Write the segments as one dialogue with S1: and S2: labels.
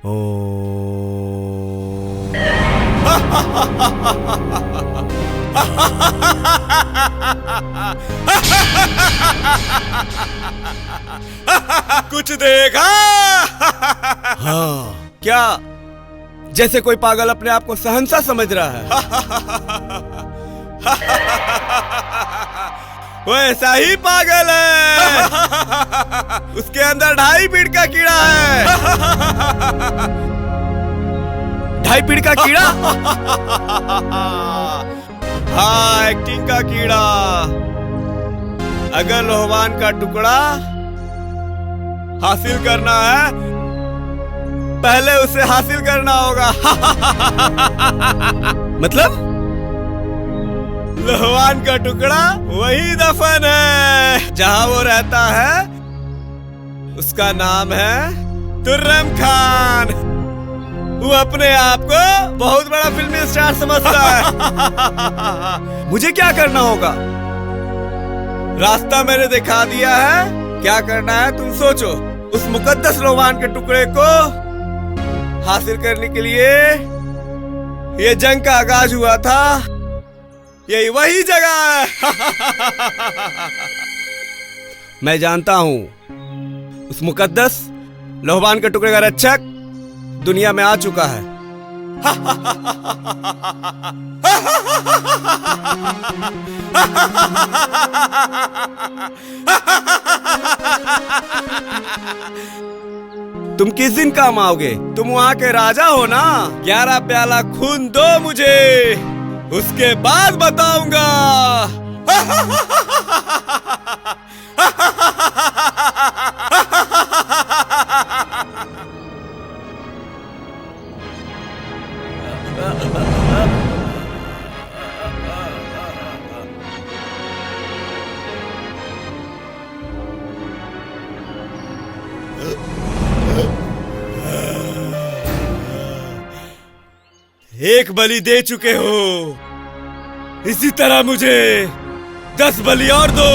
S1: ओ
S2: कुछ देखा?
S1: हाँ, क्या? जैसे कोई पागल अपने आप को शहंशाह समझ रहा है।
S2: वो ऐसा ही पागल है। उसके अंदर 2.5 फीट का कीड़ा है।
S1: 2.5 फीट का कीड़ा?
S2: हाँ, एक्टिंग का कीड़ा। अगर लोहवान का टुकड़ा हासिल करना है, पहले उसे हासिल करना होगा।
S1: मतलब?
S2: लोहवान का टुकड़ा वही दफन है जहां वो रहता है। उसका नाम है तुर्रम खान। वो अपने आप को बहुत बड़ा फिल्मी स्टार समझता है।
S1: मुझे क्या करना होगा?
S2: रास्ता मैंने दिखा दिया है, क्या करना है तुम सोचो। उस मुकद्दस लोहवान के टुकड़े को हासिल करने के लिए ये जंग का आगाज हुआ था। यही वही जगह है।
S1: मैं जानता हूं उस मुकद्दस लोहवान के टुकड़े का रक्षक दुनिया में आ चुका है। तुम किस दिन काम आओगे? तुम वहां के राजा हो ना।
S2: 11 प्याला खून दो मुझे, उसके बाद बताऊंगा। एक बलि दे चुके हो, इसी तरह मुझे 10 बलि और दो,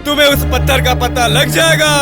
S2: तुम्हें उस पत्थर का पता लग जाएगा।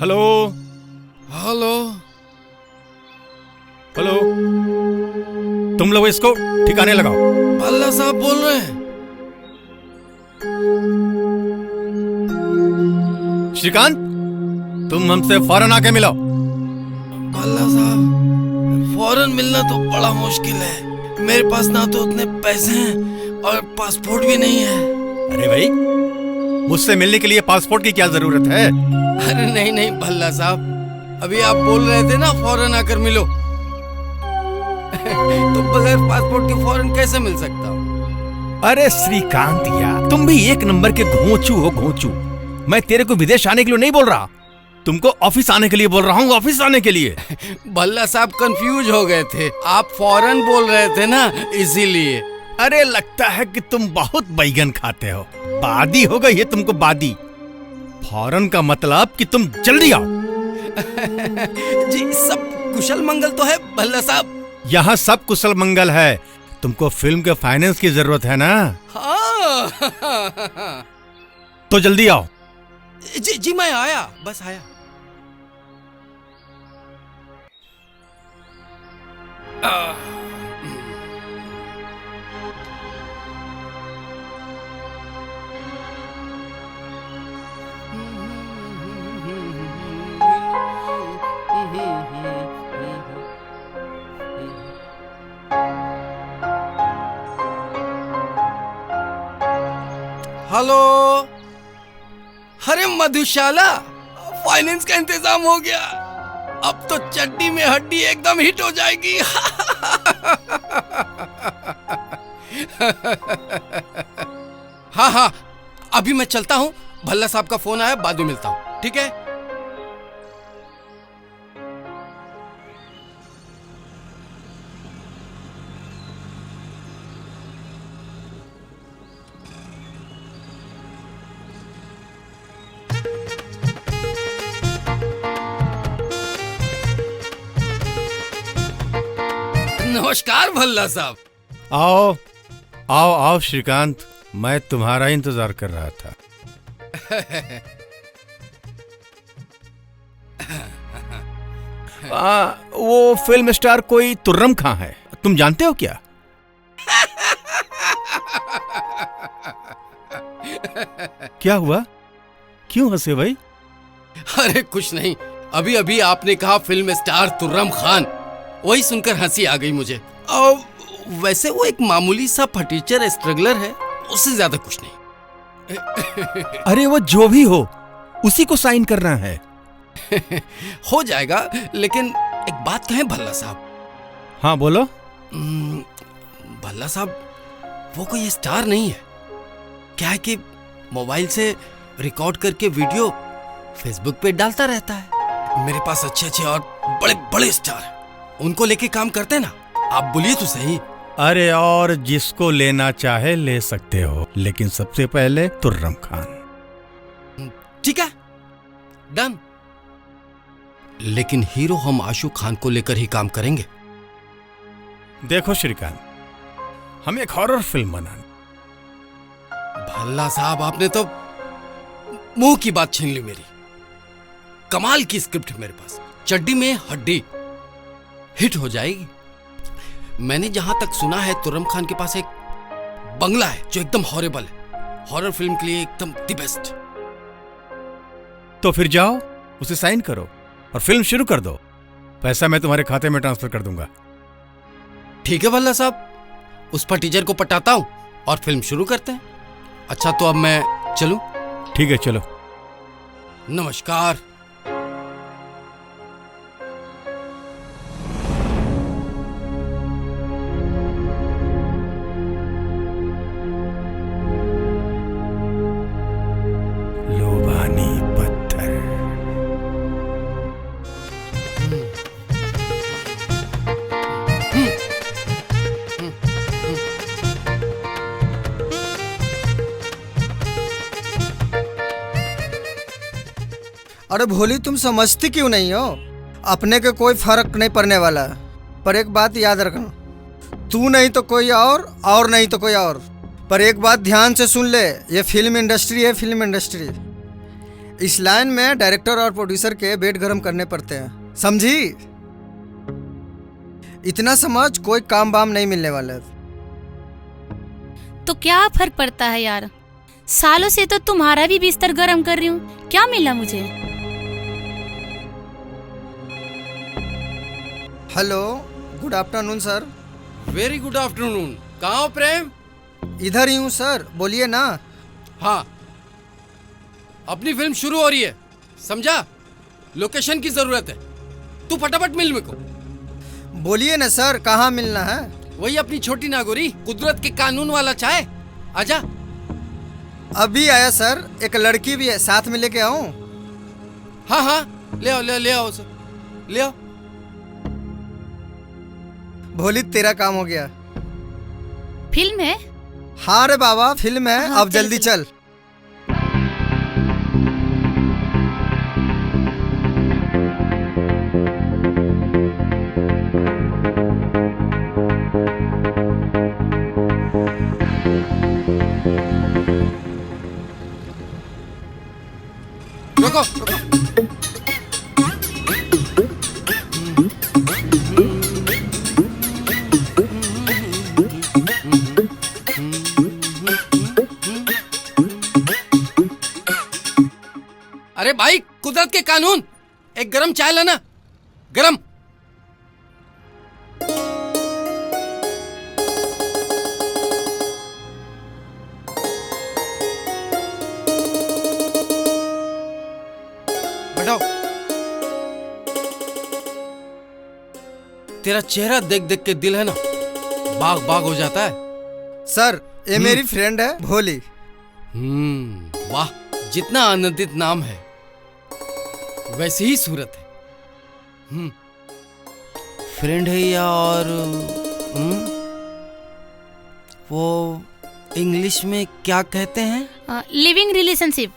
S1: हेलो
S3: हेलो
S1: हेलो, तुम लोग इसको ठिकाने लगाओ।
S3: भल्ला साहब बोल रहे हैं।
S1: श्रीकांत, तुम हमसे फौरन आके मिलो।
S3: भल्ला साहब, फौरन मिलना तो बड़ा मुश्किल है। मेरे पास ना तो उतने पैसे हैं और पासपोर्ट भी नहीं है।
S1: अरे भाई, मुझसे मिलने के लिए पासपोर्ट की क्या जरूरत है?
S3: अरे नहीं नहीं भल्ला साहब, अभी आप बोल रहे थे ना फौरन आकर मिलो। तो बगैर पासपोर्ट के फौरन कैसे मिल सकता हूँ?
S4: अरे श्रीकांत यार, तुम भी एक नंबर के घोंचू हो, घोंचू। मैं तेरे को विदेश आने के लिए नहीं बोल रहा, तुमको ऑफिस आने के लिए बोल रहा हूँ, ऑफिस आने के लिए।
S3: भल्ला साहब कंफ्यूज हो गए थे, आप फौरन बोल रहे थे ना, इसीलिए।
S4: अरे लगता है कि तुम बहुत बैगन खाते हो। बादी हो गई है तुमको, बादी। फौरन का मतलब कि तुम जल्दी आओ।
S3: जी सब कुशल मंगल तो है भल्ला साहब।
S4: यहाँ सब कुशल मंगल है, तुमको फिल्म के फाइनेंस की जरूरत है ना?
S3: हाँ।
S4: तो जल्दी आओ।
S3: जी मैं आया, बस आया। हेलो। अरे मधुशाला, फाइनेंस का इंतजाम हो गया। अब तो चड्डी में हड्डी एकदम हिट हो जाएगी। हाँ हाँ, अभी मैं चलता हूँ। भल्ला साहब का फोन आया, बाद में मिलता हूँ, ठीक है? नमस्कार भल्ला साहब।
S4: आओ आओ आओ श्रीकांत, मैं तुम्हारा इंतजार कर रहा था। वो फिल्म स्टार कोई तुर्रम खां है, तुम जानते हो क्या? क्या हुआ, क्यों हंसे भाई?
S3: अरे कुछ नहीं, अभी अभी आपने कहा फिल्म स्टार तुर्रम खान, वही सुनकर हंसी आ गई मुझे। और वैसे वो एक मामूली सा फटीचर स्ट्रगलर है, उससे ज्यादा कुछ नहीं।
S4: अरे वो जो भी हो, उसी को साइन करना है।
S3: हो जाएगा, लेकिन एक बात कहें भल्ला साहब?
S4: हाँ बोलो।
S3: भल्ला साहब, वो कोई स्टार नहीं है। क्या है कि मोबाइल से रिकॉर्ड करके वीडियो फेसबुक पे डालता रहता है। मेरे पास अच्छे अच्छे और बड़े बड़े स्टार हैं, उनको लेके काम करते हैं ना। आप बोलिए तो सही।
S4: अरे और जिसको लेना चाहे ले सकते हो, लेकिन सबसे पहले तुर्रम खान।
S3: ठीक है, डन। लेकिन हीरो हम आशू खान को लेकर ही काम करेंगे।
S4: देखो श्रीकांत, हम एक हॉरर फिल्म बनानी।
S3: भल्ला साहब, आपने तो मुंह की बात छीन ली मेरी। कमाल की स्क्रिप्ट है मेरे पास, चड्डी में हड्डी, हिट हो जाएगी। मैंने जहां तक सुना है, तुर्रम खान के पास एक बंगला है जो एकदम हॉरेबल है, हॉरर फिल्म के लिए एकदम द बेस्ट।
S4: तो फिर जाओ, उसे साइन करो और फिल्म शुरू कर दो। पैसा मैं तुम्हारे खाते में ट्रांसफर कर दूंगा।
S3: ठीक है भल्ला साहब, उस पर टीचर को पटाता हूं और फिल्म शुरू करते हैं। अच्छा, तो अब मैं चलूं?
S4: ठीक है, चलो।
S3: नमस्कार।
S4: लोबानी पत्थर।
S5: अरे भोली, तुम समझती क्यों नहीं हो? अपने के कोई फर्क नहीं पड़ने वाला है। पर एक बात याद रखना, तू नहीं तो कोई और नहीं तो कोई और। पर एक बात ध्यान से सुन ले, ये फिल्म इंडस्ट्री है, फिल्म इंडस्ट्री। इस लाइन में डायरेक्टर और प्रोड्यूसर के पेट गरम करने पड़ते हैं, समझी? इतना समझ, कोई काम बाम नहीं मिलने वाला है।
S6: तो क्या फर्क पड़ता है यार, सालों से तो तुम्हारा भी बिस्तर गरम कर रही हूँ, क्या मिला मुझे?
S5: Hello, good afternoon sir.
S3: Very good afternoon. कहाँ हो प्रेम?
S5: इधर ही हूँ सर, बोलिए ना।
S3: हाँ, अपनी फिल्म शुरू हो रही है, समझा? लोकेशन की जरूरत है, तू फटाफट मिल मेरे को।
S5: बोलिए ना सर, कहाँ मिलना है?
S3: वही अपनी छोटी नागोरी, कुदरत के कानून वाला चाय। आजा।
S5: अभी आया सर, एक लड़की भी है, साथ में लेके आऊं?
S3: हाँ हाँ, ले आओ ले आओ सर, ले आओ।
S5: भोली, तेरा काम हो गया।
S6: फिल्म है?
S5: हाँ रे बाबा, फिल्म है।
S6: हाँ,
S5: अब जल्दी चल।
S3: रुको रुको। अरे भाई, कुदरत के कानून, एक गरम चाय लाना, गरम। तेरा चेहरा देख देख के दिल है ना बाग बाग हो जाता है।
S5: सर ये मेरी फ्रेंड है भोली।
S3: वाह, जितना आनंदित नाम है वैसे ही सूरत है। फ्रेंड है या और वो इंग्लिश में क्या कहते हैं?
S6: Living relationship.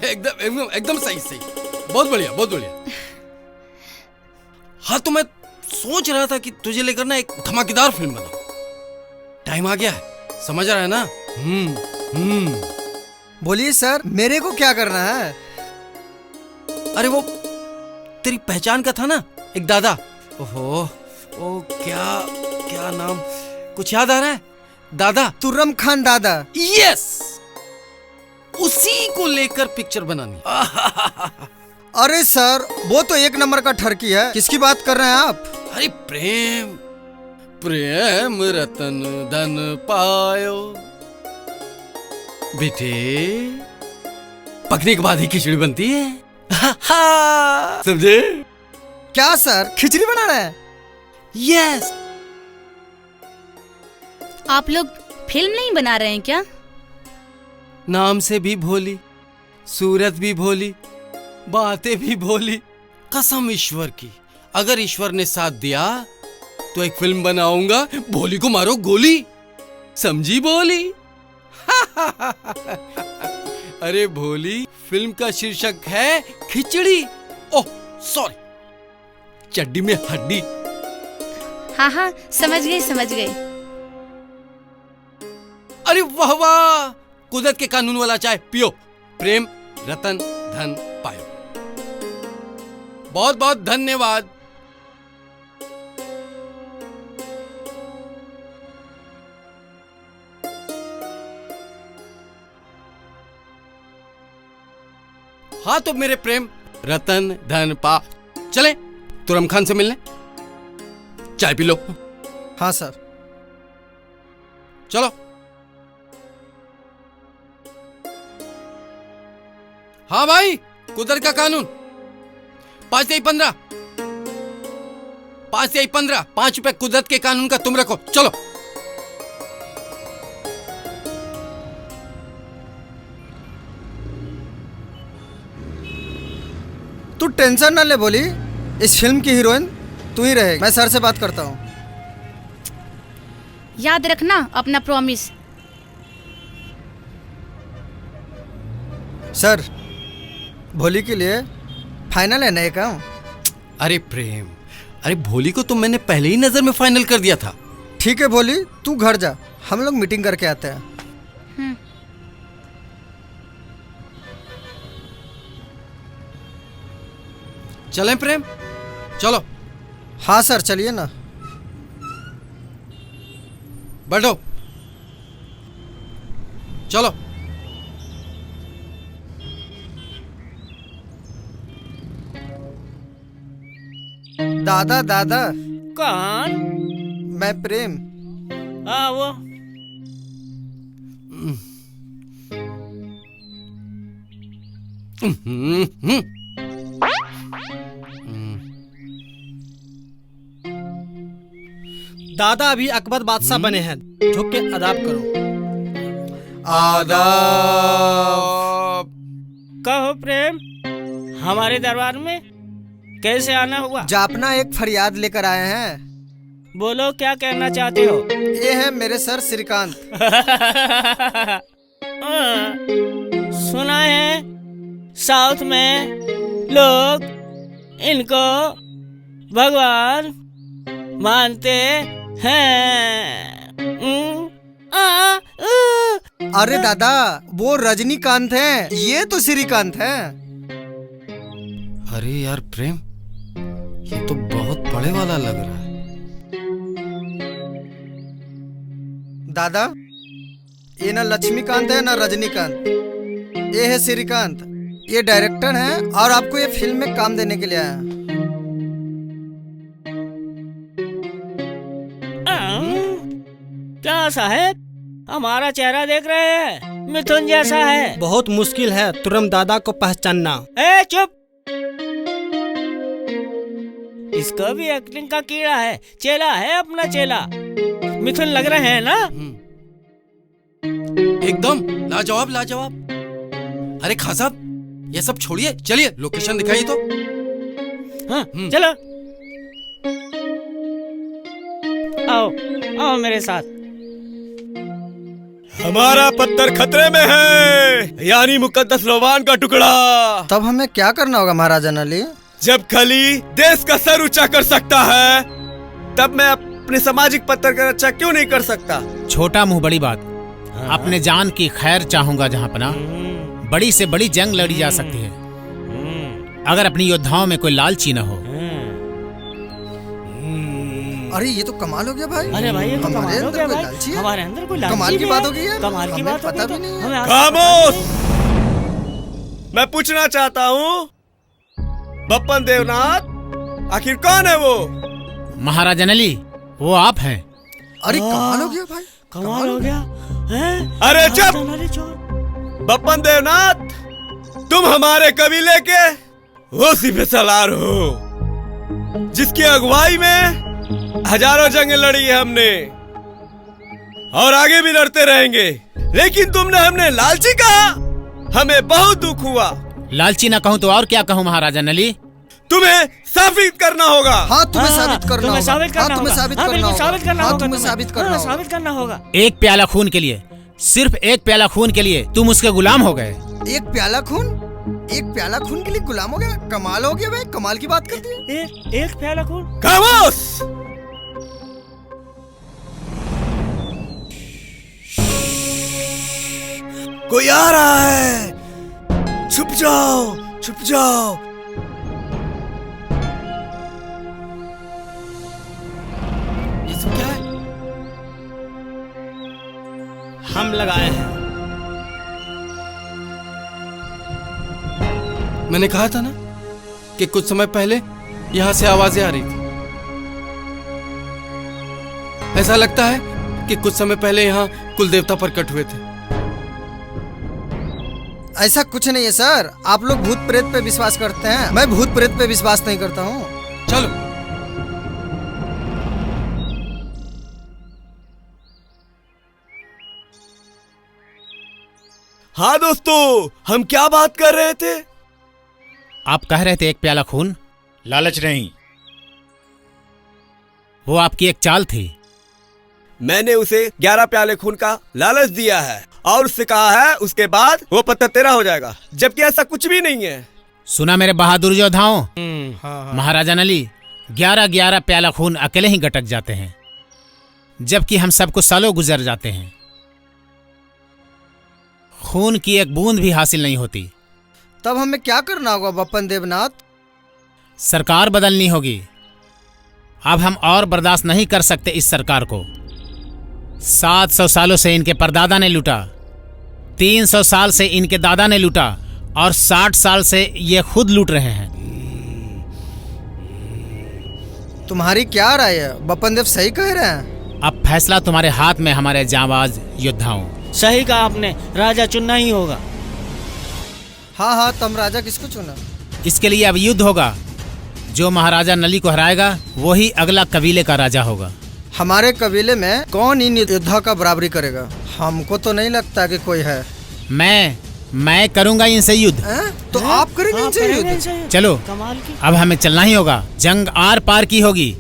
S3: एकदम एकदम एकदम सही सही, बहुत बढ़िया बहुत बढ़िया। हाँ, तो मैं सोच रहा था कि तुझे लेकर ना एक धमाकेदार फिल्म बनाऊं। टाइम आ गया है, समझ रहा है ना?
S5: बोलिए सर, मेरे को क्या करना है?
S3: अरे वो तेरी पहचान का था ना एक दादा, ओहो ओ क्या नाम, कुछ याद आ रहा है? दादा
S5: तुर्रम खान दादा।
S3: यस, उसी को लेकर पिक्चर बनानी।
S5: अरे सर वो तो एक नंबर का ठरकी है, किसकी बात कर रहे हैं आप?
S3: अरे प्रेम प्रेम रतन धन पायो बेटे, पकने के बाद ही खिचड़ी बनती है। समझे?
S5: क्या सर खिचड़ी बना रहे हैं?
S3: यस।
S6: आप लोग फिल्म नहीं बना रहे हैं क्या?
S3: नाम से भी भोली, सूरत भी भोली, बातें भी भोली। कसम ईश्वर की, अगर ईश्वर ने साथ दिया तो एक फिल्म बनाऊंगा, भोली को मारो गोली। समझी भोली? अरे भोली, फिल्म का शीर्षक है खिचड़ी। ओह सॉरी, चड्डी में हड्डी।
S6: हाँ हाँ, समझ गई समझ गई।
S3: अरे वाह वाह, कुदरत के कानून वाला चाय पियो। प्रेम रतन धन पायो। बहुत बहुत धन्यवाद। हाँ तो मेरे प्रेम रतन धन पा, चले तुरम खान से मिलने। चाय पी लो।
S5: हाँ सर।
S3: चलो। हाँ भाई, कुदरत का कानून 5/15 5/15 ₹5 कुदरत के कानून का तुम रखो। चलो।
S5: तू टेंशन ना ले बोली, इस फिल्म की हीरोइन तू ही रहेगी। मैं सर से बात करता हूँ।
S6: याद रखना अपना प्रॉमिस।
S5: सर भोली के लिए फाइनल है ना ये काम?
S3: अरे प्रेम, अरे भोली को तो मैंने पहले ही नजर में फाइनल कर दिया था।
S5: ठीक है भोली, तू घर जा, हम लोग मीटिंग करके आते हैं।
S3: चलें प्रेम? चलो।
S5: हाँ सर चलिए ना।
S3: बैठो। चलो।
S5: दादा दादा।
S2: कौन?
S5: मैं प्रेम।
S2: हाँ वो
S7: दादा अभी अकबर बादशाह बने हैं, झुक के अदाब करो।
S3: आदाब।
S2: कहो प्रेम, हमारे दरबार में कैसे आना हुआ?
S5: जापना एक फरियाद लेकर आए हैं।
S2: बोलो क्या कहना चाहते हो?
S5: ये है मेरे सर श्रीकांत।
S2: सुना है साउथ में लोग इनको भगवान मानते हैं।
S5: अरे दादा वो रजनीकांत हैं, ये तो श्रीकांत हैं।
S3: अरे यार प्रेम, ये तो बहुत बड़े वाला लग रहा है।
S5: दादा ये ना लक्ष्मीकांत है ना रजनीकांत, ये है श्रीकांत। ये डायरेक्टर हैं और आपको ये फिल्म में काम देने के लिए आया।
S2: क्या साहब, हमारा चेहरा देख रहे हैं, मिथुन जैसा है।
S7: बहुत मुश्किल है तुरम दादा को पहचानना।
S2: ए चुप,
S8: इसका भी एक्टिंग का कीड़ा है, चेला है अपना चेला। मिथुन लग रहे हैं ना?
S3: एकदम लाजवाब लाजवाब। अरे खां साहब, ये सब छोड़िए, चलिए लोकेशन दिखाइए तो।
S8: हाँ चलो, आओ आओ मेरे साथ।
S2: हमारा पत्थर खतरे में है, यानी मुकद्दस लोबान का टुकड़ा।
S5: तब हमें क्या करना होगा महाराजा नली?
S2: जब खली देश का सर ऊंचा कर सकता है, तब मैं अपने सामाजिक पत्थर का रक्षा क्यों नहीं कर सकता?
S9: छोटा मुंह बड़ी बात। अपने जान की खैर चाहूंगा जहां पना। बड़ी से बड़ी जंग लड़ी जा सकती है, अगर अपनी योद्धाओं में कोई लालची न हो।
S5: अरे ये तो कमाल हो गया भाई।
S8: अरे भाई ये तो
S5: हमारे
S8: कमाल हो
S5: अंदर
S8: गया
S5: कोई
S8: भाई।
S5: लालची है?
S8: हमारे अंदर कोई लालची
S5: कमाल की
S8: भी
S5: बात
S8: है।
S5: हो गई है।
S8: कमाल की
S5: हमें
S8: बात हो
S5: पता
S8: गई
S5: भी
S8: तो
S5: नहीं है।
S8: हमें आज
S2: खामोश! मैं पूछना चाहता हूँ, बप्पन देवनाथ आखिर कौन है वो?
S9: महाराजा नली, वो आप हैं।
S5: अरे कमाल हो गया भाई,
S8: कमाल हो गया हैं?
S2: अरे चुप!
S8: अरे चोर!
S2: बप्पन देवनाथ, तुम हमारे कबीले के वो सिपह सलार हो जिसकी अगुवाई में हजारों जंगें लड़ी है हमने, और आगे भी लड़ते रहेंगे। लेकिन तुमने हमने लालची कहा, हमें बहुत दुख हुआ।
S9: लालची ना कहूं तो और क्या कहूं महाराजा नली?
S2: तुम्हें साबित करना होगा।
S5: हाँ तुम्हें साबित करना
S8: तुम्हें
S5: होगा।
S8: साबित करना
S5: हाँ तुम्हें
S8: होगा।
S5: साबित
S8: हाँ,
S5: करना
S8: बिल्कुल
S5: होगा।
S8: साबित करना
S5: हाँ
S8: होगा।
S5: तुम्हें साबित करना होगा।
S8: साबित करना होगा।
S9: एक प्याला खून के लिए, सिर्फ एक प्याला खून के लिए तुम उसके गुलाम हो गए।
S5: एक प्याला खून, एक प्याला खून के लिए गुलाम हो गया? कमाल हो गया भाई, कमाल की बात करती है।
S8: एक प्याला खून।
S2: खामोश! कोई आ रहा है, छुप जाओ, छुप जाओ।
S3: ये सब क्या है?
S7: हम लगाए हैं।
S3: मैंने कहा था ना कि कुछ समय पहले यहां से आवाजें आ रही थी। ऐसा लगता है कि कुछ समय पहले यहाँ कुल देवता प्रकट हुए थे।
S5: ऐसा कुछ नहीं है सर, आप लोग भूत प्रेत पे विश्वास करते हैं, मैं भूत प्रेत पे विश्वास नहीं करता हूँ।
S3: चलो।
S2: हाँ दोस्तों, हम क्या बात कर रहे थे?
S9: आप कह रहे थे एक प्याला खून।
S4: लालच नहीं,
S9: वो आपकी एक चाल थी।
S2: मैंने उसे 11 प्याले खून का लालच दिया है और उससे कहा है उसके बाद वो पत्थर तेरा हो जाएगा, जबकि ऐसा कुछ भी नहीं है।
S9: सुना मेरे बहादुर योद्धाओं, महाराजा नली 11-11 प्याला खून अकेले ही गटक जाते हैं, जबकि हम सबको सालों गुजर जाते हैं। खून की एक बूंद भी हासिल नहीं होती।
S5: तब हमें क्या करना होगा बप्पन देवनाथ?
S9: सरकार बदलनी होगी। अब हम और बर्दाश्त नहीं कर सकते इस सरकार को। 700 सालों से इनके परदादा ने लूटा, 300 साल से इनके दादा ने लूटा, और 60 साल से ये खुद लूट रहे हैं।
S5: तुम्हारी क्या राय है? बप्पन देव सही कह रहे हैं।
S9: अब फैसला तुम्हारे हाथ में, हमारे जांबाज योद्धाओं।
S8: सही कहा आपने, राजा चुनना ही होगा।
S5: हाँ हाँ, तुम राजा किसको चुना?
S9: इसके लिए अब युद्ध होगा। जो महाराजा नली को हराएगा वही अगला कबीले का राजा होगा।
S5: हमारे कबीले में कौन इन योद्धा का बराबरी करेगा? हमको तो नहीं लगता कि कोई है।
S9: मैं करूंगा इनसे युद्ध।
S5: तो आप करेंगे इनसे युद्ध?
S9: चलो,
S8: कमाल की।
S9: अब हमें चलना ही होगा। जंग आर पार की होगी।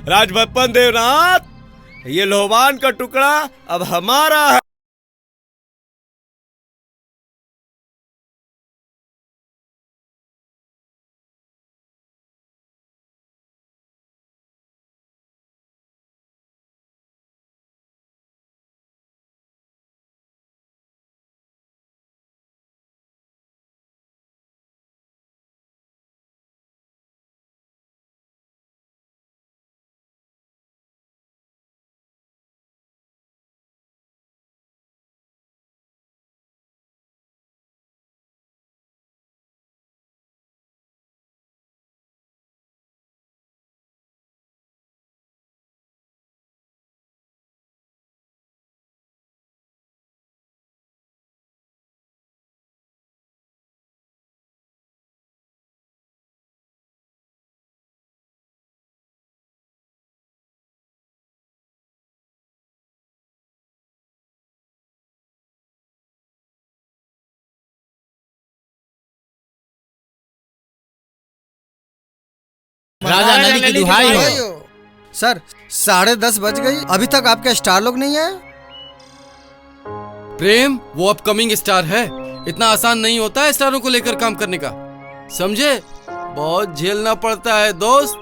S2: राजबप्पन देवनाथ, ये लोबान का टुकड़ा अब हमारा है।
S9: राजा नली की दुहाई हो।
S5: भाई हो। सर 10:30 बज गई, अभी तक आपके स्टार लोग नहीं आए।
S3: प्रेम वो अपकमिंग स्टार है, इतना आसान नहीं होता है स्टारों को लेकर काम करने का, समझे? बहुत झेलना पड़ता है दोस्त।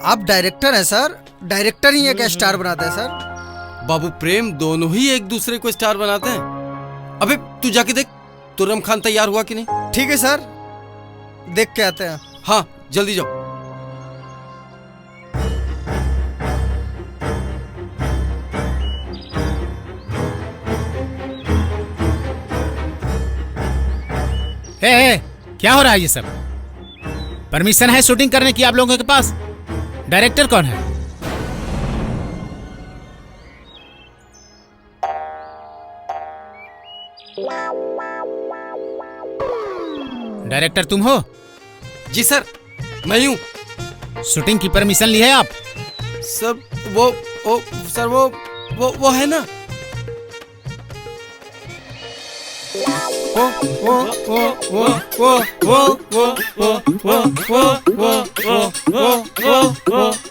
S5: आप डायरेक्टर हैं सर, डायरेक्टर ही एक स्टार बनाता है सर।
S3: बाबू प्रेम दोनों ही एक दूसरे को स्टार बनाते हैं। अबे तू जाके देख तुर्रम खान तैयार हुआ कि नहीं।
S5: ठीक है सर, देख के आते हैं।
S3: हाँ जल्दी जाओ।
S9: ए, क्या हो रहा है ये सब? परमिशन है शूटिंग करने की आप लोगों के पास? डायरेक्टर कौन है? डायरेक्टर तुम हो?
S3: जी सर मैं ही हूँ।
S9: शूटिंग की परमिशन ली है आप?
S3: सब वो सर वो है ना।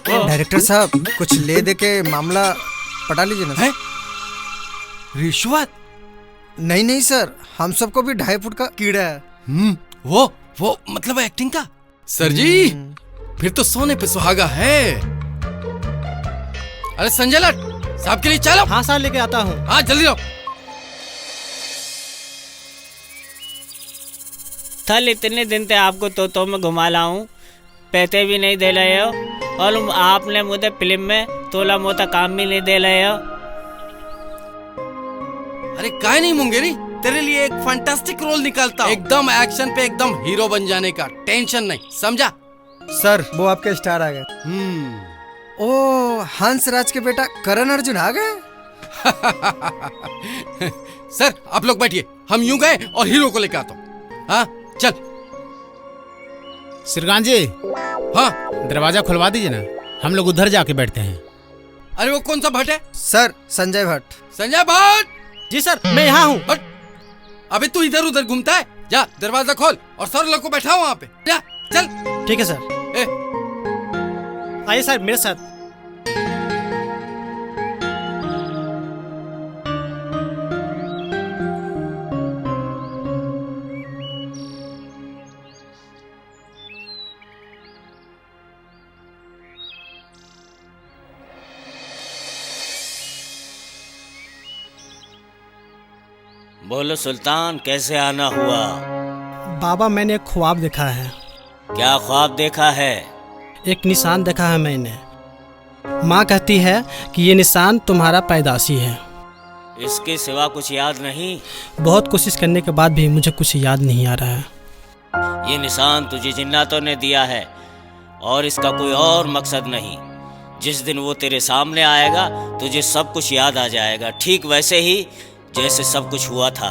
S5: डायरेक्टर साहब कुछ ले दे के मामला पटा लीजिए ना।
S3: है रिश्वत?
S5: नहीं नहीं सर, हम सबको भी 2.5 फुट का कीड़ा है।
S3: वो मतलब एक्टिंग का। सर जी फिर तो सोने पे सुहागा है। अरे संजय लट साहब के लिए चलो।
S7: हाँ सर, लेके आता हूँ।
S3: हाँ जल्दी आओ।
S8: थल इतने दिन से आपको तो में घुमा लाऊं, पैसे भी नहीं दे रहे हो, और आपने मुझे फिल्म में तोला मोटा काम भी नहीं दे रहे हो।
S3: अरे काहे नहीं मुंगेरी, तेरे लिए एक फैंटास्टिक रोल निकालता हूं। एकदम एक्शन पे एकदम हीरो बन जाने का टेंशन नहीं, समझा?
S5: सर वो आपके स्टार आ गए। ओ हंसराज के बेटा करण अर्जुन आ गए।
S3: सर आप लोग बैठिए, हम यूं गए और हीरो को लेकर आता हूँ। हाँ चल।
S9: सिरगान जी,
S3: हाँ
S9: दरवाजा खुलवा दीजिए ना, हम लोग उधर जाके बैठते हैं।
S3: अरे वो कौन सा भट्ट है?
S5: सर संजय भट्ट।
S3: संजय भट्ट।
S7: जी सर, मैं यहाँ हूँ।
S3: अबे तू इधर उधर घूमता है, जा दरवाजा खोल और सर लोग को बैठाओ वहाँ पे, जा चल।
S7: ठीक है सर। आइए सर मेरे साथ।
S8: बोलो सुल्तान, कैसे आना हुआ?
S7: बाबा मैंने एक ख्वाब देखा है।
S8: क्या ख्वाब देखा है?
S7: एक निशान देखा है मैंने। माँ कहती है कि ये निशान तुम्हारा पैदाशी है।
S8: इसके सिवा कुछ याद नहीं?
S7: बहुत कोशिश करने के बाद भी मुझे कुछ याद नहीं आ रहा है।
S8: ये निशान तुझे जिन्नातों ने दिया है और इसका कोई और मकसद नहीं। जिस दिन वो तेरे सामने आएगा तुझे सब कुछ याद आ जाएगा, ठीक वैसे ही जैसे सब कुछ हुआ था।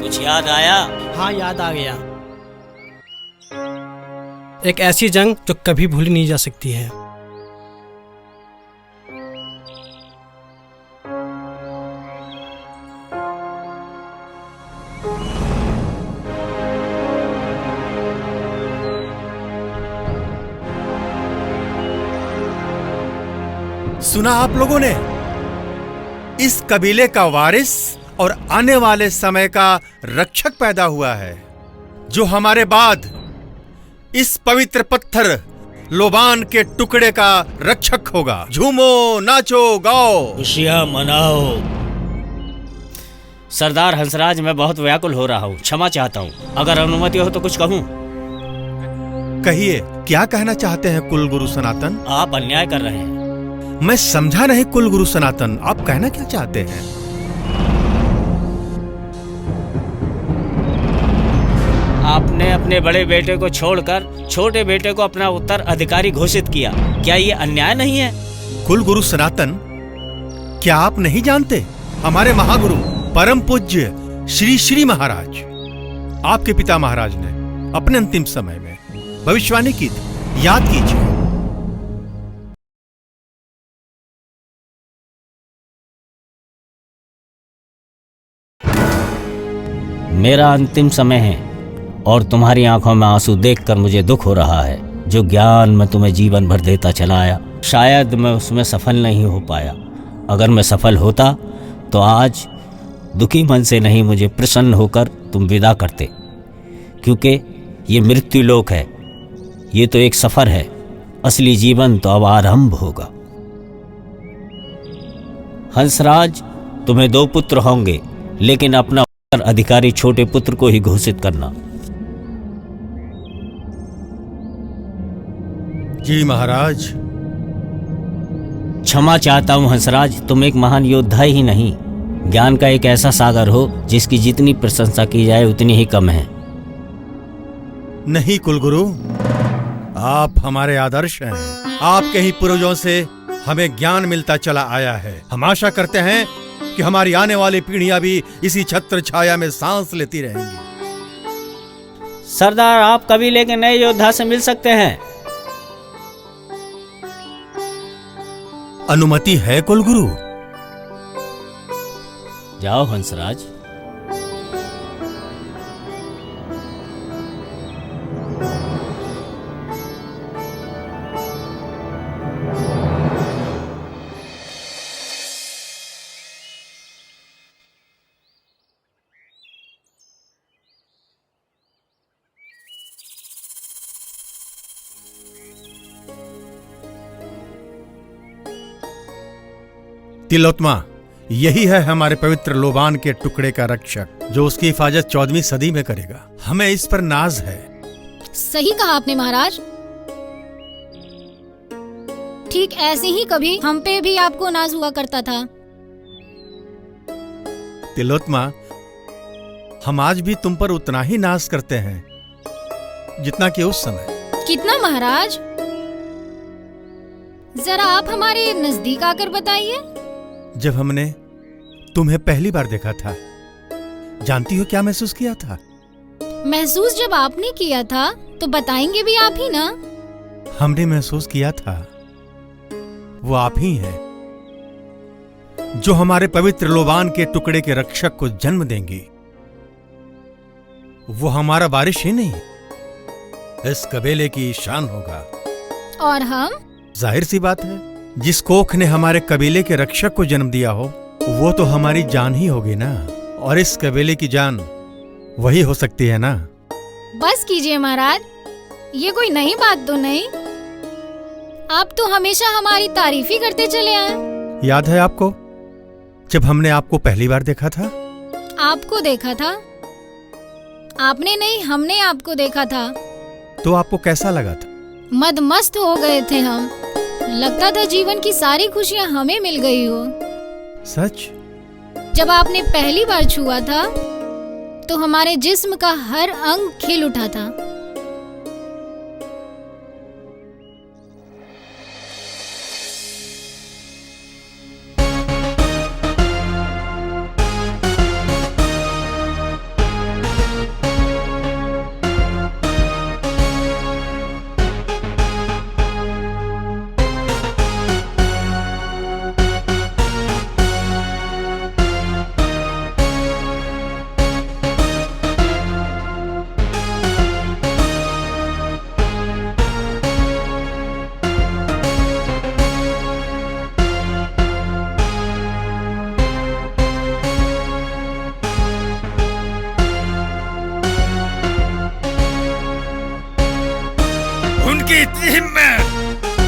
S8: कुछ याद आया?
S7: हाँ याद आ गया। एक ऐसी जंग जो कभी भूली नहीं जा सकती है।
S4: सुना आप लोगों ने? इस कबीले का वारिस और आने वाले समय का रक्षक पैदा हुआ है, जो हमारे बाद इस पवित्र पत्थर लोबान के टुकड़े का रक्षक होगा। झूमो, नाचो, गाओ,
S8: खुशियां मनाओ। सरदार हंसराज, मैं बहुत व्याकुल हो रहा हूँ, क्षमा चाहता हूँ। अगर अनुमति हो तो कुछ कहूँ?
S4: कहिए, क्या कहना चाहते हैं कुलगुरु सनातन?
S8: आप अन्याय कर रहे हैं।
S4: मैं समझा नहीं कुलगुरु सनातन, आप कहना क्या चाहते हैं?
S8: आपने अपने बड़े बेटे को छोड़कर छोटे बेटे को अपना उत्तराधिकारी घोषित किया, क्या ये अन्याय नहीं है?
S4: कुलगुरु सनातन, क्या आप नहीं जानते हमारे महागुरु परम पूज्य श्री श्री महाराज, आपके पिता महाराज ने अपने अंतिम समय में भविष्यवाणी की थी, याद कीजिए।
S8: मेरा अंतिम समय है और तुम्हारी आंखों में आंसू देखकर मुझे दुख हो रहा है। जो ज्ञान मैं तुम्हें जीवन भर देता चला आया, शायद मैं उसमें सफल नहीं हो पाया। अगर मैं सफल होता तो आज दुखी मन से नहीं, मुझे प्रसन्न होकर तुम विदा करते, क्योंकि ये मृत्यु लोक है। ये तो एक सफर है, असली जीवन तो अब आरंभ होगा। हंसराज, तुम्हें 2 पुत्र होंगे, लेकिन अपना अधिकारी छोटे पुत्र को ही घोषित करना।
S4: जी महाराज।
S8: क्षमा चाहता हूं हंसराज, तुम एक महान योद्धा ही नहीं, ज्ञान का एक ऐसा सागर हो जिसकी जितनी प्रशंसा की जाए उतनी ही कम है।
S4: नहीं कुलगुरु, आप हमारे आदर्श हैं। आपके ही पूर्वजों से हमें ज्ञान मिलता चला आया है। हम आशा करते हैं कि हमारी आने वाली पीढ़ियां भी इसी छत्र छाया में सांस लेती रहेंगी।
S8: सरदार, आप कबीले के नए योद्धा से मिल सकते हैं।
S4: अनुमति है कुलगुरु?
S8: जाओ हंसराज।
S4: तिलोत्मा, यही है हमारे पवित्र लोबान के टुकड़े का रक्षक, जो उसकी हिफाजत 14वीं सदी में करेगा। हमें इस पर नाज है।
S10: सही कहा आपने महाराज। ठीक ऐसे ही कभी हम पे भी आपको नाज हुआ करता था।
S4: तिलोत्मा, हम आज भी तुम पर उतना ही नाज करते हैं जितना कि उस समय।
S10: कितना महाराज? जरा आप हमारे नजदीक आकर बताइए।
S4: जब हमने तुम्हें पहली बार देखा था, जानती हो क्या महसूस किया था?
S10: महसूस जब आपने किया था तो बताएंगे भी आप ही ना।
S4: हमने महसूस किया था वो आप ही हैं, जो हमारे पवित्र लोबान के टुकड़े के रक्षक को जन्म देंगी। वो हमारा वारिस ही नहीं, इस कबीले की शान होगा।
S10: और हम?
S4: जाहिर सी बात है, जिस कोख ने हमारे कबीले के रक्षक को जन्म दिया हो, वो तो हमारी जान ही होगी ना। और इस कबीले की जान वही हो सकती है ना।
S10: बस कीजिए महाराज, ये कोई नई बात तो नहीं। आप तो हमेशा हमारी तारीफ ही करते चले आए।
S4: याद है आपको, जब हमने आपको पहली बार देखा था?
S10: आपको देखा था? आपने नहीं, हमने आपको देखा था।
S4: तो आपको कैसा लगा था?
S10: मदमस्त हो गए थे हम। लगता था जीवन की सारी खुशियां हमें मिल गई हो।
S4: सच?
S10: जब आपने पहली बार छुआ था तो हमारे जिस्म का हर अंग खिल उठा था।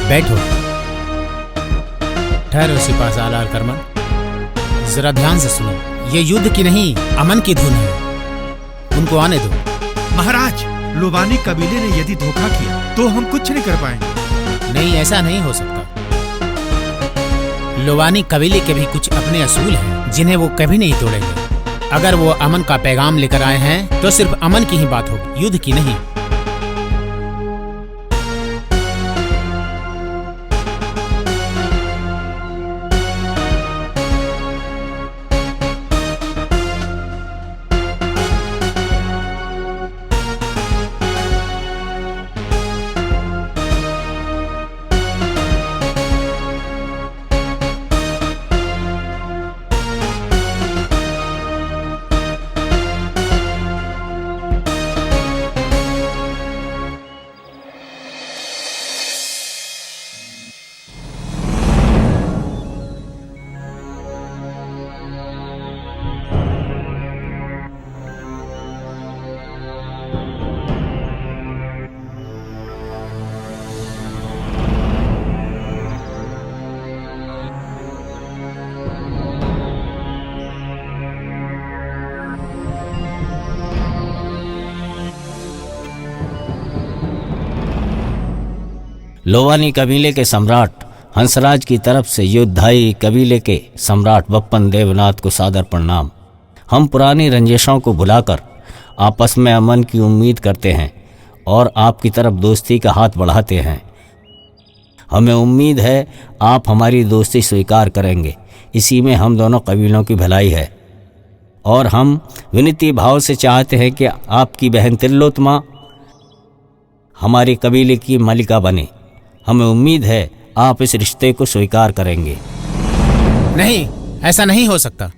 S9: बैठो। ठहरो सिपाह सालार करमन, जरा ध्यान से सुनो। ये युद्ध की नहीं, अमन की धुन है। उनको आने दो।
S4: महाराज, लोबानी कबीले ने यदि धोखा किया तो हम कुछ नहीं कर पाएंगे।
S9: नहीं, ऐसा नहीं हो सकता। लोबानी कबीले के भी कुछ अपने असूल हैं जिन्हें वो कभी नहीं तोड़ेंगे। अगर वो अमन का पैगाम लेकर आए हैं तो सिर्फ अमन की ही बात होगी, युद्ध की नहीं।
S8: लोवानी कबीले के सम्राट हंसराज की तरफ से योद्धाई कबीले के सम्राट बप्पन देवनाथ को सादर प्रणाम। हम पुरानी रंजिशों को भुलाकर आपस में अमन की उम्मीद करते हैं और आपकी तरफ दोस्ती का हाथ बढ़ाते हैं। हमें उम्मीद है आप हमारी दोस्ती स्वीकार करेंगे। इसी में हम दोनों कबीलों की भलाई है और हम विनती भाव से चाहते हैं कि आपकी बहन तिलोत्तमा हमारी कबीले की मलिका बने। हमें उम्मीद है आप इस रिश्ते को स्वीकार करेंगे।
S9: नहीं, ऐसा नहीं हो सकता।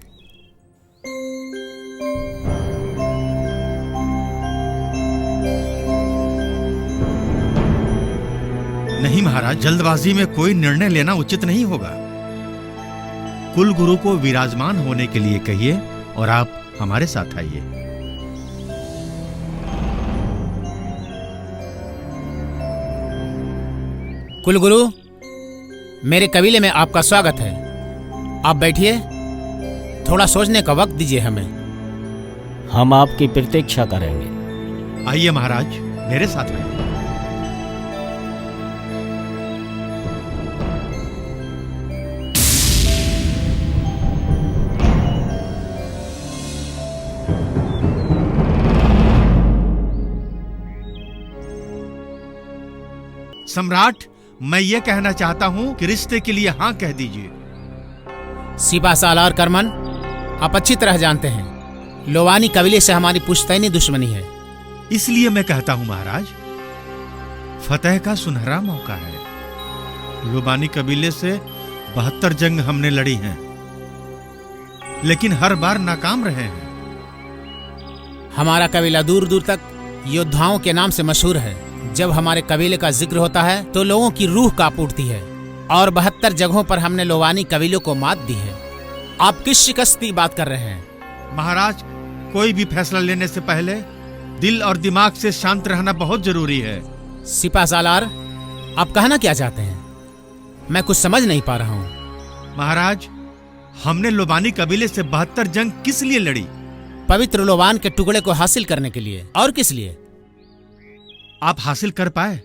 S4: नहीं महाराज, जल्दबाजी में कोई निर्णय लेना उचित नहीं होगा। कुल गुरु को विराजमान होने के लिए कहिए और आप हमारे साथ आइए।
S9: कुलगुरु, मेरे कबीले में आपका स्वागत है। आप बैठिए, थोड़ा सोचने का वक्त दीजिए हमें।
S8: हम आपकी प्रतीक्षा करेंगे।
S4: आइए महाराज, मेरे साथ आइए। सम्राट, मैं ये कहना चाहता हूं कि रिश्ते के लिए हां कह दीजिए।
S9: सिपा सालार करमन, आप अच्छी तरह जानते हैं लोवानी कबीले से हमारी पुश्तैनी दुश्मनी है।
S4: इसलिए मैं कहता हूं महाराज, फतेह का सुनहरा मौका है। लोबानी कबीले से 72 जंग हमने लड़ी हैं, लेकिन हर बार नाकाम रहे हैं।
S9: हमारा कबीला दूर दूर तक योद्धाओं के नाम से मशहूर है। जब हमारे कबीले का जिक्र होता है तो लोगों की रूह कांप उठती है और 72 जगहों पर हमने लोवानी कबीलों को मात दी है। आप किस शिकस्त की बात कर रहे हैं?
S4: महाराज, कोई भी फैसला लेने से पहले दिल और दिमाग से शांत रहना बहुत जरूरी है।
S9: सिपा सालार, आप कहना क्या चाहते हैं? मैं कुछ समझ नहीं पा रहा हूँ।
S4: महाराज, हमने लोबानी कबीले से 72 जंग किस लिए लड़ी?
S9: पवित्र लोबान के टुकड़े को हासिल करने के लिए। और किस लिए?
S4: आप हासिल कर पाए?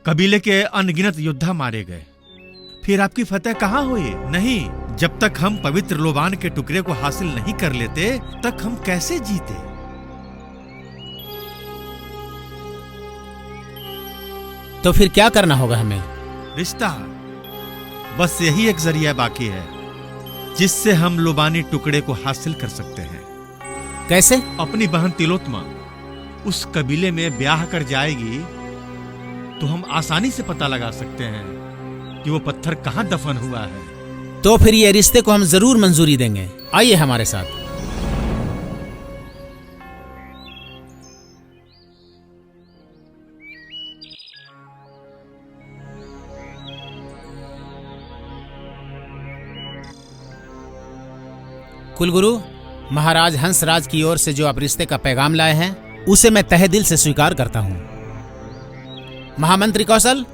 S4: कबीले के अनगिनत योद्धा मारे गए, फिर आपकी फतेह कहां हुई? नहीं, जब तक हम पवित्र लोबान के टुकड़े को हासिल नहीं कर लेते तक हम कैसे जीते?
S9: तो फिर क्या करना होगा हमें?
S4: रिश्ता, बस यही एक जरिया बाकी है जिससे हम लोबानी टुकड़े को हासिल कर सकते हैं।
S9: कैसे?
S4: अपनी बहन तिलोत्तमा उस कबीले में ब्याह कर जाएगी तो हम आसानी से पता लगा सकते हैं कि वो पत्थर कहां दफन हुआ है।
S9: तो फिर ये रिश्ते को हम जरूर मंजूरी देंगे। आइए हमारे साथ। कुलगुरु, महाराज हंसराज की ओर से जो आप रिश्ते का पैगाम लाए हैं उसे मैं तहे दिल से स्वीकार करता हूं। महामंत्री कौशल,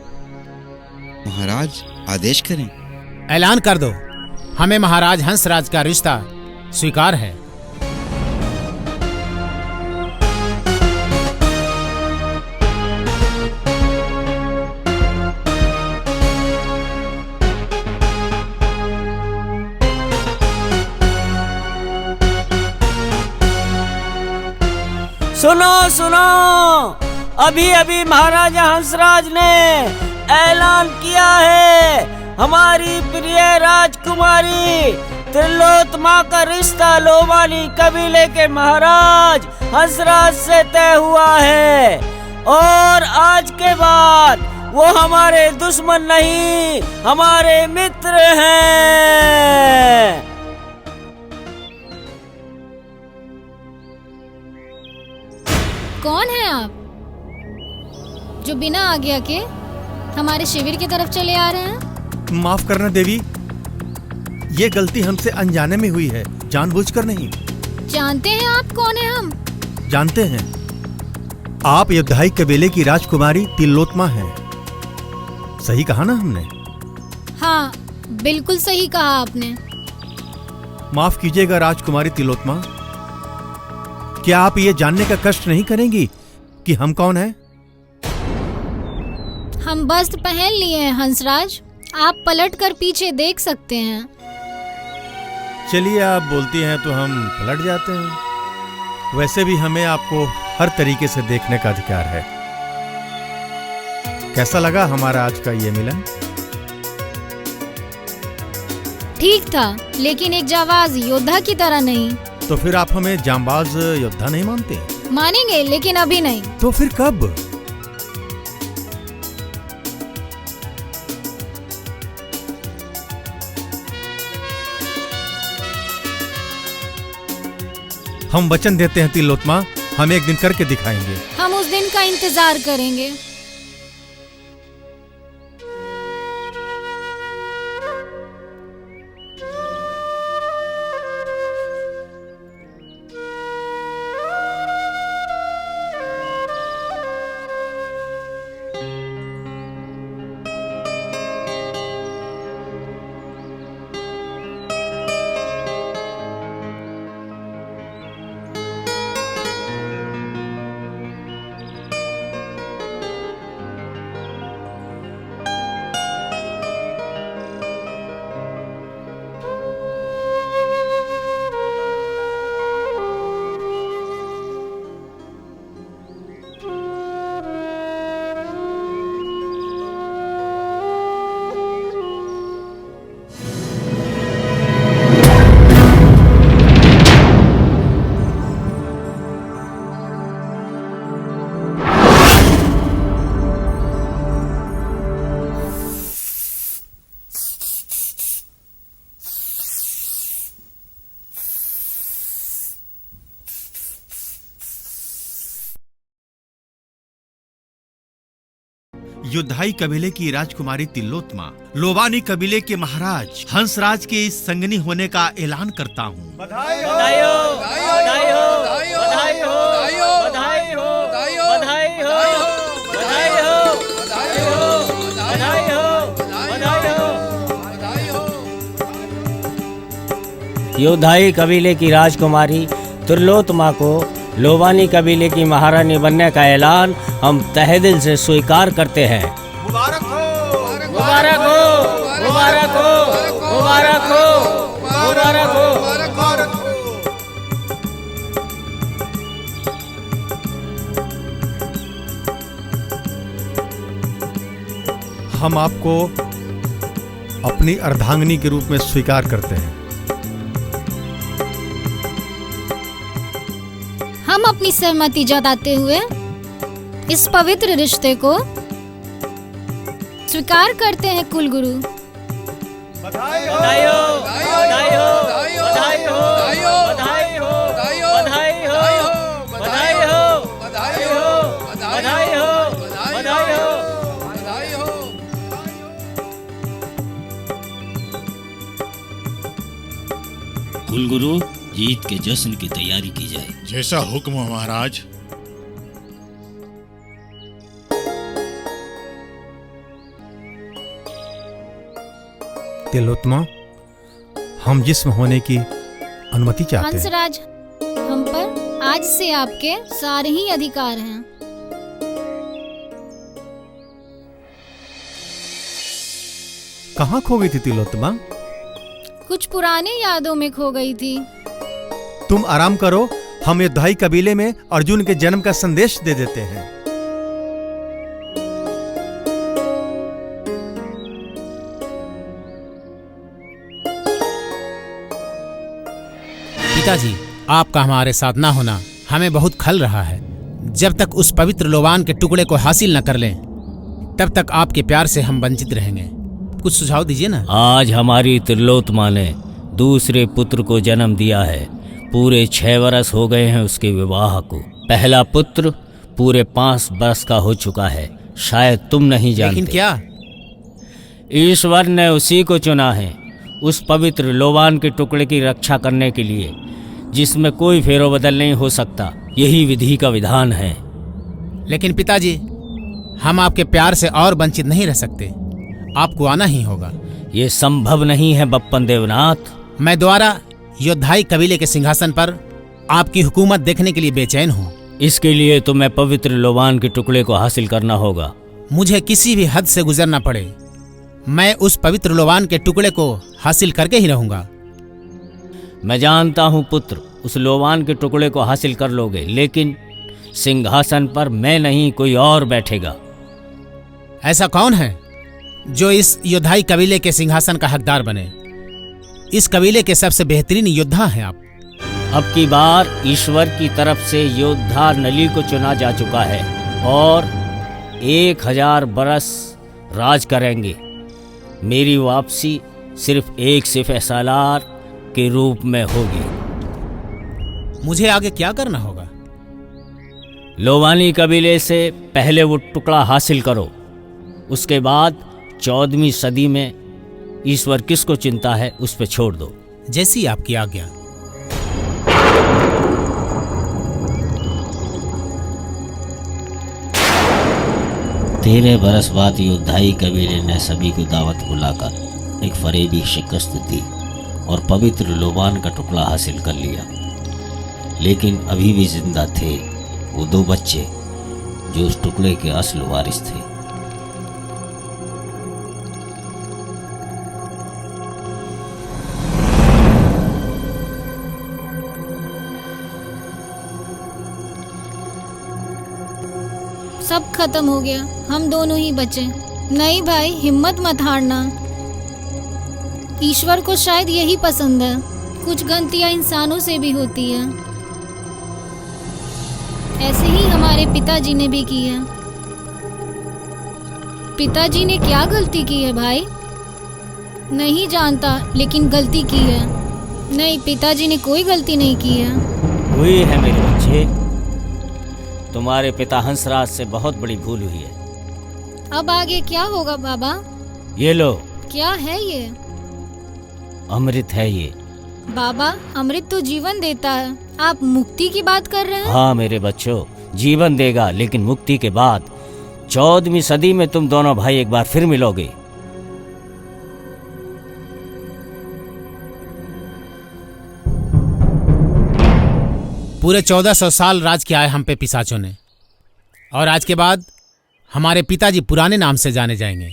S11: महाराज आदेश करें।
S9: ऐलान कर दो, हमें महाराज हंसराज का रिश्ता स्वीकार है।
S8: सुनो सुनो, अभी अभी महाराजा हंसराज ने ऐलान किया है हमारी प्रिय राजकुमारी तिलोत्तमा का रिश्ता लोबानी कबीले के महाराज हंसराज से तय हुआ है और आज के बाद वो हमारे दुश्मन नहीं, हमारे मित्र हैं।
S10: कौन है आप जो बिना आज्ञा के हमारे शिविर की तरफ चले आ रहे हैं?
S4: माफ करना देवी, ये गलती हमसे अनजाने में हुई है, जानबूझकर नहीं।
S10: जानते हैं आप कौन है हम?
S4: जानते हैं, आप योद्धाई कबीले की राजकुमारी तिलोत्तमा हैं। सही कहा ना हमने?
S10: हाँ, बिल्कुल सही कहा आपने।
S4: माफ कीजिएगा राजकुमारी तिलोत्तमा, क्या आप ये जानने का कष्ट नहीं करेंगी कि हम कौन हैं?
S10: हम वस्त्र पहन लिए हैं हंसराज, आप पलट कर पीछे देख सकते हैं।
S4: चलिए, आप बोलती हैं तो हम पलट जाते हैं। वैसे भी हमें आपको हर तरीके से देखने का अधिकार है। कैसा लगा हमारा आज का ये मिलन?
S10: ठीक था, लेकिन एक जाबाज योद्धा की तरह नहीं।
S4: तो फिर आप हमें जांबाज योद्धा नहीं मानते?
S10: मानेंगे, लेकिन अभी नहीं।
S4: तो फिर कब? हम वचन देते हैं तिलोत्तमा, हम एक दिन करके दिखाएंगे।
S10: हम उस दिन का इंतजार करेंगे।
S4: युद्धाई कबीले की राजकुमारी तिलोत्तमा लोबानी कबीले के महाराज हंसराज के इस संगनी होने का ऐलान करता हूँ।
S2: बधाई हो, बधाई हो, बधाई हो, बधाई हो, बधाई हो, बधाई हो, बधाई हो, बधाई हो, बधाई हो, बधाई हो।
S8: योद्धाई कबीले की राजकुमारी तिलोत्तमा को लोबानी कबीले की महारानी बनने का ऐलान हम तहे दिल से स्वीकार करते हैं।
S2: मुबारक हो,
S8: मुबारक हो, मुबारक हो, मुबारक हो, मुबारक हो,
S2: मुबारक हो।
S4: हम आपको अपनी अर्धांगिनी के रूप में स्वीकार करते हैं।
S10: हम अपनी सहमति जताते हुए इस पवित्र रिश्ते को स्वीकार करते हैं कुलगुरु।
S2: बधाई हो, बधाई हो, बधाई हो, बधाई हो, बधाई हो, बधाई हो, बधाई हो, बधाई हो, बधाई हो, बधाई हो, बधाई हो।
S8: कुलगुरु, जीत के जश्न की तैयारी की जाए।
S12: जैसा हुक्म हो महाराज।
S4: तिलोत्तमा, हम जिस्म होने की अनुमति चाहते हैं।
S10: हंसराज, हम पर आज से आपके सारे ही अधिकार हैं।
S4: कहाँ खो गई थी तिलोत्तमा?
S10: कुछ पुराने यादों में खो गई थी।
S4: तुम आराम करो, हम योद्धाई कबीले में अर्जुन के जन्म का संदेश दे देते हैं।
S9: पिताजी, आपका हमारे साथ ना होना हमें बहुत खल रहा है। जब तक उस पवित्र लोबान के टुकड़े को हासिल न कर लें, तब तक आपके प्यार से हम वंचित रहेंगे। कुछ सुझाव दीजिए ना।
S8: आज हमारी तिलोत्तमा ने दूसरे पुत्र को जन्म दिया है। पूरे 6 वर्ष हो गए हैं उसके विवाह को। पहला पुत्र पूरे 5 वर्ष का हो चुका है। शायद तुम नहीं जानते।
S9: लेकिन क्या?
S8: ईश्वर ने उसी को चुना है उस पवित्र लोबान के टुकड़े की रक्षा करने के लिए, जिसमें कोई फेरोबदल नहीं हो सकता। यही विधि का विधान है।
S9: लेकिन पिताजी, हम आपके प्यार से और वंचित नहीं रह सकते। आपको आना ही होगा।
S8: ये संभव नहीं है बप्पन देवनाथ।
S9: मैं दोबारा योद्धाई कबीले के सिंहासन पर आपकी हुकूमत देखने के लिए बेचैन हूँ।
S8: इसके लिए तुम्हें पवित्र लोबान के टुकड़े को हासिल करना होगा।
S9: मुझे किसी भी हद से गुजरना पड़े, मैं उस पवित्र लोबान के टुकड़े को हासिल करके ही रहूंगा।
S8: मैं जानता हूं पुत्र, उस लोबान के टुकड़े को हासिल कर लोगे, लेकिन सिंहासन पर मैं नहीं, कोई और बैठेगा।
S9: ऐसा कौन है जो इस योद्धाई कबीले के सिंहासन का हकदार बने? इस कबीले के सबसे बेहतरीन योद्धा हैं आप।
S8: अब की बार ईश्वर की तरफ से योद्धा नली को चुना जा चुका है और 1000 बरस राज करेंगे। मेरी वापसी सिर्फ एक सिपह सालार के रूप में होगी।
S9: मुझे आगे क्या करना होगा?
S8: लोबानी कबीले से पहले वो टुकड़ा हासिल करो, उसके बाद 14वीं सदी में ईश्वर किसको चिंता है उस पे छोड़ दो।
S9: जैसी आपकी आज्ञा।
S8: तेरह बरस बाद योद्धाई कबीले ने सभी को दावत बुलाकर एक फरेबी शिकस्त दी और पवित्र लोबान का टुकड़ा हासिल कर लिया। लेकिन अभी भी जिंदा थे वो 2 बच्चे जो उस टुकड़े के असल वारिस थे।
S10: सब खत्म हो गया, हम दोनों ही बचे। नहीं भाई, हिम्मत मत हारना। ईश्वर को शायद यही पसंद है। कुछ गलतियां इंसानों से भी होती है, ऐसे ही हमारे पिताजी ने भी की है। पिताजी ने क्या गलती की है भाई? नहीं जानता, लेकिन गलती की है। नहीं, पिताजी ने कोई गलती नहीं की है।
S8: हुई है मेरे बच्चे, तुम्हारे पिता हंसराज से बहुत बड़ी भूल हुई है।
S10: अब आगे क्या होगा बाबा?
S8: ये लो।
S10: क्या है ये?
S8: अमृत है ये।
S10: बाबा, अमृत तो जीवन देता है, आप मुक्ति की बात कर रहे हैं?
S8: हाँ मेरे बच्चों, जीवन देगा, लेकिन मुक्ति के बाद 14वीं सदी में तुम दोनों भाई एक बार फिर मिलोगे।
S9: पूरे 1400 साल राज किया है हम पे पिशाचों ने, और आज के बाद हमारे पिताजी पुराने नाम से जाने जाएंगे।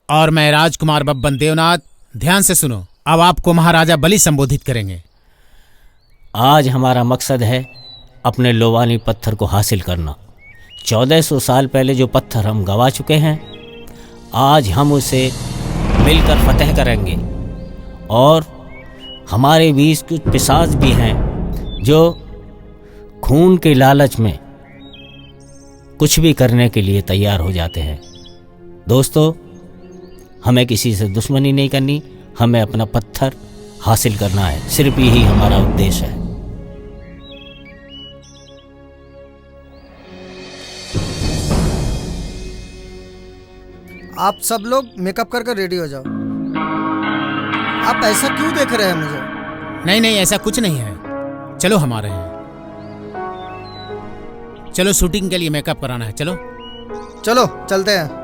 S9: और मैं राजकुमार बब्बन देवनाथ, ध्यान से सुनो, अब आपको महाराजा बलि संबोधित करेंगे।
S8: आज हमारा मकसद है अपने लोबानी पत्थर को हासिल करना। 1400 साल पहले जो पत्थर हम गवा चुके हैं, आज हम उसे मिलकर फतेह करेंगे। और हमारे बीच कुछ पिशाच भी हैं जो खून के लालच में कुछ भी करने के लिए तैयार हो जाते हैं। दोस्तों, हमें किसी से दुश्मनी नहीं करनी, हमें अपना पत्थर हासिल करना है, सिर्फ यही हमारा उद्देश्य है।
S5: आप सब लोग मेकअप करके रेडी हो जाओ। आप ऐसा क्यों देख रहे हैं मुझे?
S9: नहीं नहीं, ऐसा कुछ नहीं है, चलो हमारे हैं। चलो शूटिंग के लिए मेकअप कराना है, चलो
S5: चलो चलते हैं।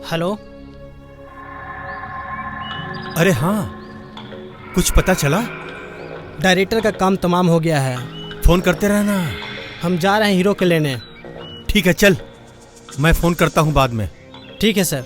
S7: हेलो।
S4: अरे हाँ, कुछ पता चला?
S7: डायरेक्टर का काम तमाम हो गया है।
S4: फोन करते रहना।
S7: हम जा रहे हैं हीरो के लेने।
S4: ठीक है, चल, मैं फोन करता हूँ बाद में।
S7: ठीक है सर।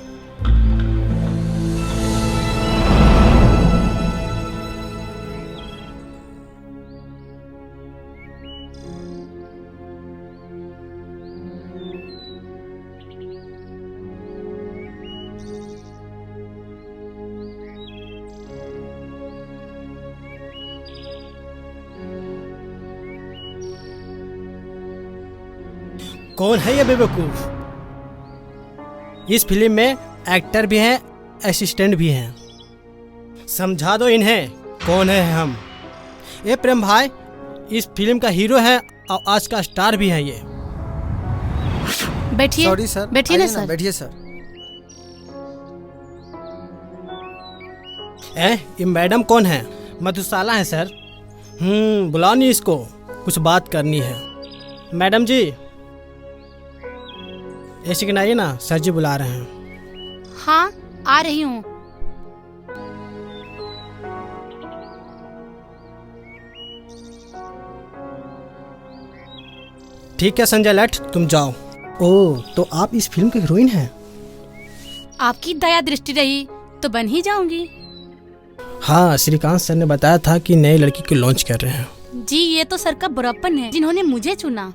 S7: कौन है ये बेवकूफ? इस फिल्म में एक्टर भी हैं, असिस्टेंट भी हैं। समझा दो इन्हें कौन है हम। ये प्रेम भाई इस फिल्म का हीरो है और आज का स्टार भी है ये।
S6: बैठिए।
S5: Sorry sir.
S6: बैठिए ना सर।
S5: बैठिए सर।
S7: ये मैडम कौन है? मधुशाला है सर। बुलाओ नहीं इसको। कुछ बात करनी है। मैडम जी, ऐसे गिनाइए ना, सर जी बुला रहे हैं।
S6: हाँ, आ रही हूँ।
S7: ठीक है संजय लठ, तुम जाओ। ओह, तो आप इस फिल्म की हीरोइन हैं?
S6: आपकी दया दृष्टि रही तो बन ही जाऊंगी।
S7: हाँ, श्रीकांत सर ने बताया था कि नई लड़की को लॉन्च कर रहे हैं।
S6: जी, ये तो सर का बुरापन है जिन्होंने मुझे चुना,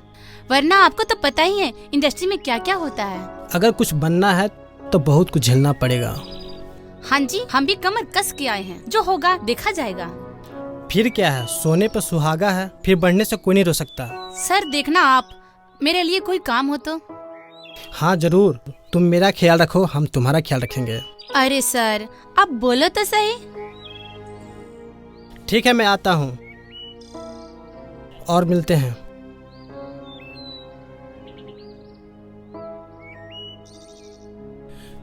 S6: वरना आपको तो पता ही है इंडस्ट्री में क्या क्या होता है।
S7: अगर कुछ बनना है तो बहुत कुछ झेलना पड़ेगा।
S6: हाँ जी, हम भी कमर कस के आए हैं, जो होगा देखा जाएगा।
S7: फिर क्या है, सोने पर सुहागा है, फिर बढ़ने से कोई नहीं रोक सकता।
S6: सर देखना, आप मेरे लिए कोई काम हो तो।
S7: हाँ जरूर, तुम मेरा ख्याल रखो, हम तुम्हारा ख्याल रखेंगे।
S6: अरे सर, अब बोलो तो सही।
S7: ठीक है, मैं आता हूँ और मिलते हैं।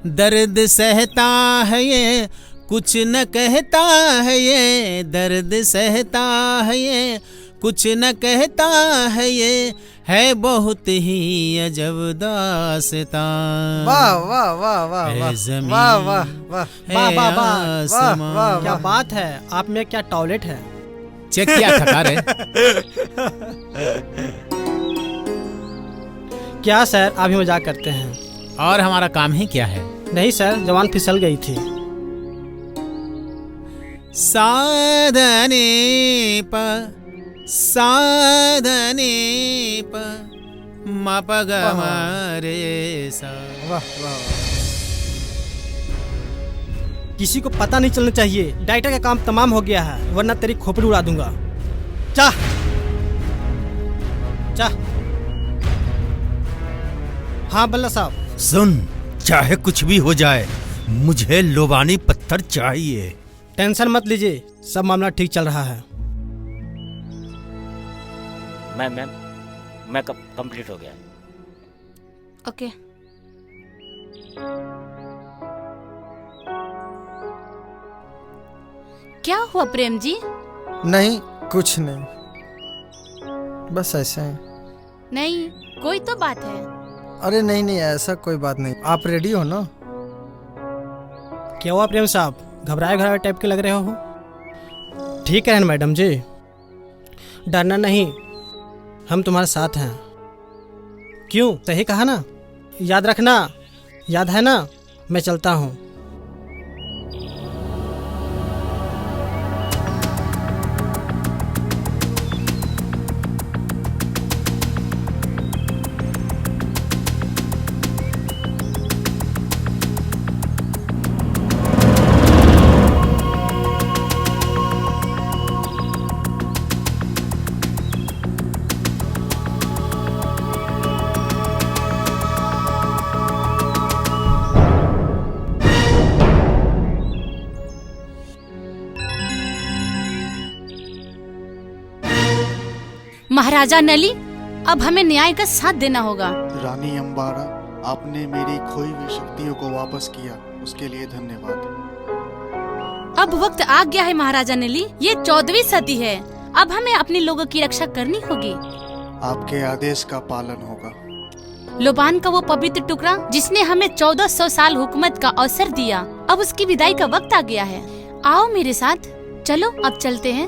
S9: दर्द सहता है ये, कुछ न कहता है ये, दर्द सहता है ये, कुछ न कहता है ये, है बहुत ही अजब दास्तां।
S5: वाह वाह वाह वाह वाह
S9: ज़मीन,
S5: वाह वाह वाह
S7: वाह वाह वाह
S9: आसमां।
S5: वाह,
S7: क्या बात है, आप में क्या टॉयलेट है?
S9: चेक किया थका रे।
S7: क्या सर, आप ही मजाक करते हैं?
S9: और हमारा काम ही क्या है?
S7: नहीं सर, जवान फिसल गई थी।
S9: साधने प साधने प म प ग म रे सा।
S5: वाह वाह।
S7: किसी को पता नहीं चलना चाहिए। डायरेक्टर का काम तमाम हो गया है, वरना तेरी खोपड़ी उड़ा दूंगा। जा जा। हाँ बल्ला साहब।
S4: सुन, चाहे कुछ भी हो जाए, मुझे लोबानी पत्थर चाहिए।
S7: टेंशन मत लीजिए, सब मामला ठीक चल रहा है।
S8: मैं कंप्लीट हो गया।
S6: ओके। क्या हुआ प्रेम जी?
S5: नहीं, कुछ नहीं, बस ऐसे ही।
S6: नहीं, कोई तो बात है।
S5: अरे नहीं नहीं, ऐसा कोई बात नहीं। आप रेडी हो ना?
S7: क्या हुआ प्रेम साहब, घबराए घबराए टाइप के लग रहे हो? ठीक है मैडम जी, डरना नहीं, हम तुम्हारे साथ हैं। क्यों, सही कहा ना? याद रखना, याद है ना? मैं चलता हूँ।
S6: महाराजा नली, अब हमें न्याय का साथ देना होगा।
S13: रानी अंबारा, आपने मेरी खोई हुई शक्तियों को वापस किया, उसके लिए धन्यवाद।
S6: अब वक्त आ गया है महाराजा नली, ये 14वीं सदी है, अब हमें अपने लोगों की रक्षा करनी होगी।
S13: आपके आदेश का पालन होगा।
S6: लोबान का वो पवित्र टुकड़ा जिसने हमें 1400 साल हुकूमत का अवसर दिया, अब उसकी विदाई का वक्त आ गया है। आओ मेरे साथ, चलो अब चलते हैं।